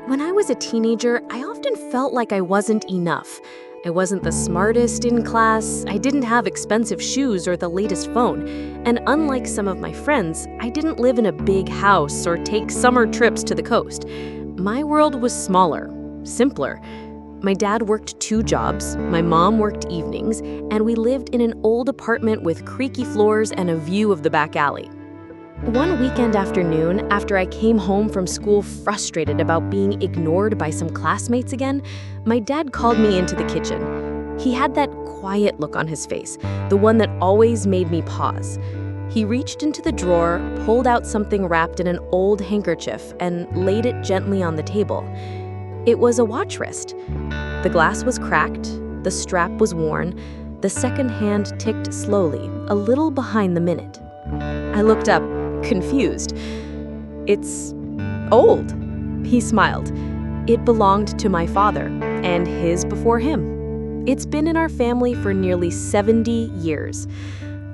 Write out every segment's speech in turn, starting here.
When I was a teenager, I often felt like I wasn't enough. I wasn't the smartest in class, I didn't have expensive shoes or the latest phone, and unlike some of my friends, I didn't live in a big house or take summer trips to the coast. My world was smaller, simpler. My dad worked 2 jobs, my mom worked evenings, and we lived in an old apartment with creaky floors and a view of the back alley. One weekend afternoon, after I came home from school frustrated about being ignored by some classmates again, my dad called me into the kitchen. He had that quiet look on his face, the one that always made me pause. He reached into the drawer, pulled out something wrapped in an old handkerchief, and laid it gently on the table. It was a watch wrist. The glass was cracked, the strap was worn, the second hand ticked slowly, a little behind the minute. I looked up, confused. "It's old," he smiled. "It belonged to my father, and his before him. It's been in our family for nearly 70 years.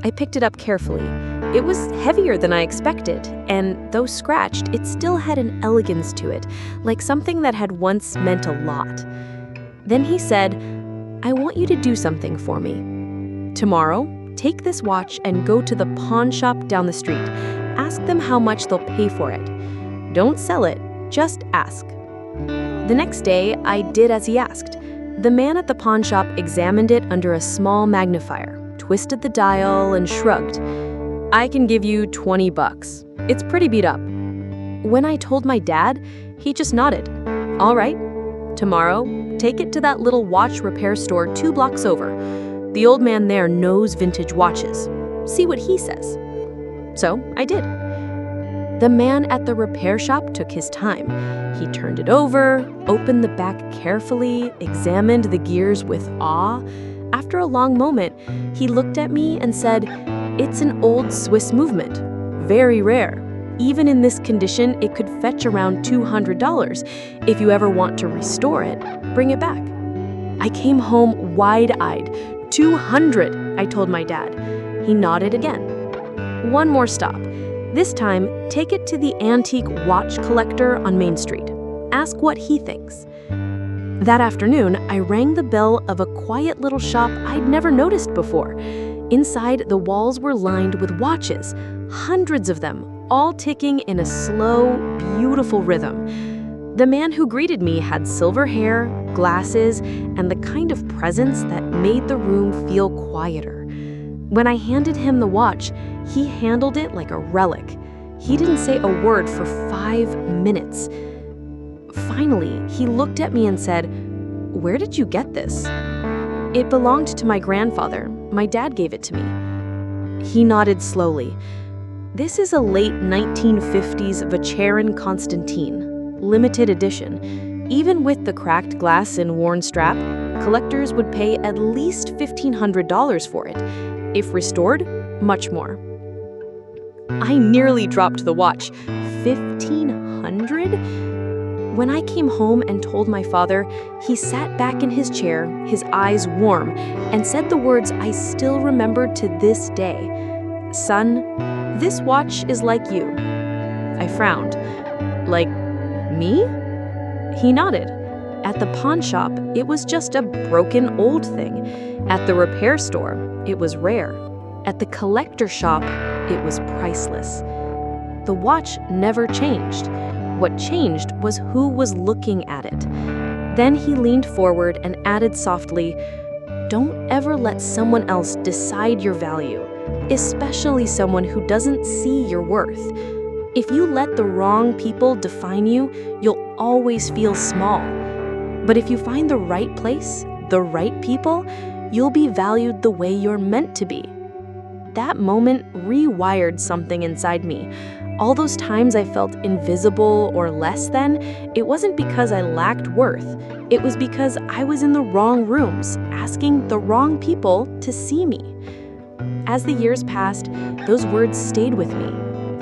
I picked it up carefully. It was heavier than I expected, and though scratched, it still had an elegance to it, like something that had once meant a lot. Then he said, "I want you to do something for me. Tomorrow, take this watch and go to the pawn shop down the street. Ask them how much they'll pay for it. Don't sell it, just ask." The next day, I did as he asked. The man at the pawn shop examined it under a small magnifier, twisted the dial, and shrugged. "I can give you $20. It's pretty beat up." When I told my dad, he just nodded. "All right. Tomorrow, take it to that little watch repair store 2 blocks over. The old man there knows vintage watches. See what he says." So I did. The man at the repair shop took his time. He turned it over, opened the back carefully, examined the gears with awe. After a long moment, he looked at me and said, "It's an old Swiss movement, very rare. Even in this condition, it could fetch around $200. If you ever want to restore it, bring it back." I came home wide-eyed. "200, I told my dad. He nodded again. "One more stop. This time, take it to the antique watch collector on Main Street. Ask what he thinks." That afternoon, I rang the bell of a quiet little shop I'd never noticed before. Inside, the walls were lined with watches, hundreds of them, all ticking in a slow, beautiful rhythm. The man who greeted me had silver hair, glasses, and the kind of presence that made the room feel quieter. When I handed him the watch, he handled it like a relic. He didn't say a word for 5 minutes. Finally, he looked at me and said, "Where did you get this?" "It belonged to my grandfather. My dad gave it to me." He nodded slowly. "This is a late 1950s Vacheron Constantine, limited edition. Even with the cracked glass and worn strap, collectors would pay at least $1,500 for it. If restored, much more." I nearly dropped the watch. 1,500? When I came home and told my father, he sat back in his chair, his eyes warm, and said the words I still remember to this day. "Son, this watch is like you." I frowned. "Like me?" He nodded. At the pawn shop, it was just a broken old thing. At the repair store, it was rare. At the collector shop, it was priceless. The watch never changed. What changed was who was looking at it. Then he leaned forward and added softly, "Don't ever let someone else decide your value, especially someone who doesn't see your worth. If you let the wrong people define you, you'll always feel small. But if you find the right place, the right people, you'll be valued the way you're meant to be." That moment rewired something inside me. All those times I felt invisible or less than, it wasn't because I lacked worth. It was because I was in the wrong rooms, asking the wrong people to see me. As the years passed, those words stayed with me.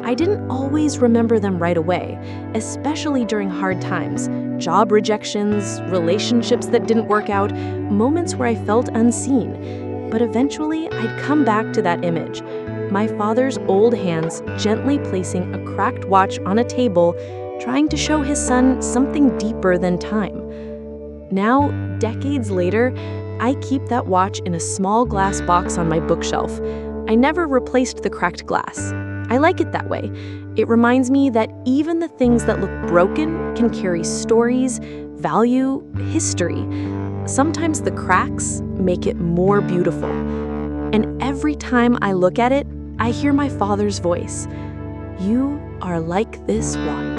I didn't always remember them right away, especially during hard times, job rejections, relationships that didn't work out, moments where I felt unseen. But eventually, I'd come back to that image. My father's old hands gently placing a cracked watch on a table, trying to show his son something deeper than time. Now, decades later, I keep that watch in a small glass box on my bookshelf. I never replaced the cracked glass. I like it that way. It reminds me that even the things that look broken can carry stories, value, history. Sometimes the cracks make it more beautiful. And every time I look at it, I hear my father's voice. You are like this watch.